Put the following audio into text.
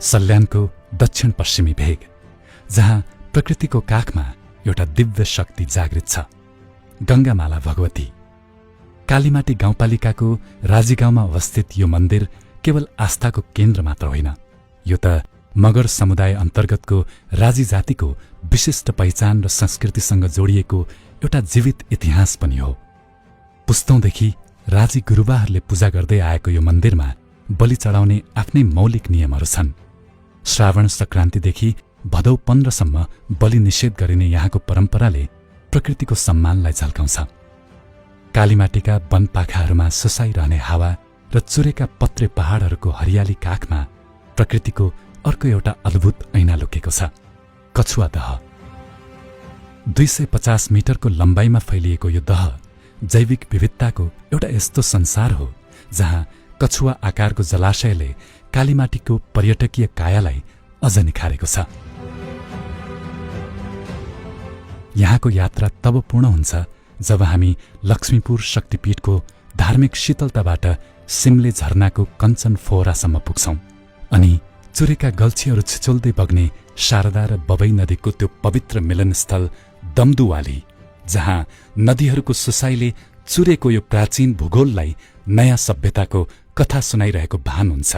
सल्यानको दक्षिण पश्चिमी भेग, जहाँ प्रकृतिको काखमा एउटा दिव्य शक्ति जागृत छ, गंगामाला भगवती। कालीमाटी गाउँपालिकाको राजी गाउँमा अवस्थित यो मन्दिर केवल आस्थाको केन्द्र मात्र होइन, यो त मगर समुदाय अन्तर्गतको राजी जातिको विशिष्ट पहिचान र संस्कृतिसँग जोडिएको एउटा जीवित इतिहास पनि हो। पुस्तौंदेखि राजी गुरुबाहरूले पूजा गर्दै आएको यो मन्दिरमा बलि चढाउने आफ्नै मौलिक नियमहरू छन्। श्रावण संक्रान्तिदेखि भदौ 15 सम्म बलि निषेध गरिने यहाँको परम्पराले प्रकृतिको सम्मानलाई झल्काउँछ। कालीमाटीका वनपाखाहरूमा सुसाइरहने हावा र चुरेका पत्रे पहाडहरूको हरियाली काखमा प्रकृतिको अर्को एउटा अद्भुत ऐना लुकेको छ, कछुवा दह। 250 मिटरको लम्बाइमा फैलिएको यो दह जैविक विविधताको एउटा यस्तो संसार हो जहाँ कछुवा आकारको जलाशयले कालीमाटीको पर्यटकीय कायालाई अझ निखारेको छ। यहाँको यात्रा तब पूर्ण हुन्छ जब हामी लक्ष्मीपुर शक्तिपीठको धार्मिक शीतलताबाट सिमले झरनाको कञ्चन फोहरासम्म पुग्छौं अनि चुरेका गल्छीहरू छिचोल्दै बग्ने शारदा र बबई नदीको त्यो पवित्र मिलनस्थल दमदुवाली, जहाँ नदीहरूको सुसाइले चुरेको यो प्राचीन भूगोललाई नयाँ सभ्यताको कथा सुनाइरहेको भान हुन्छ।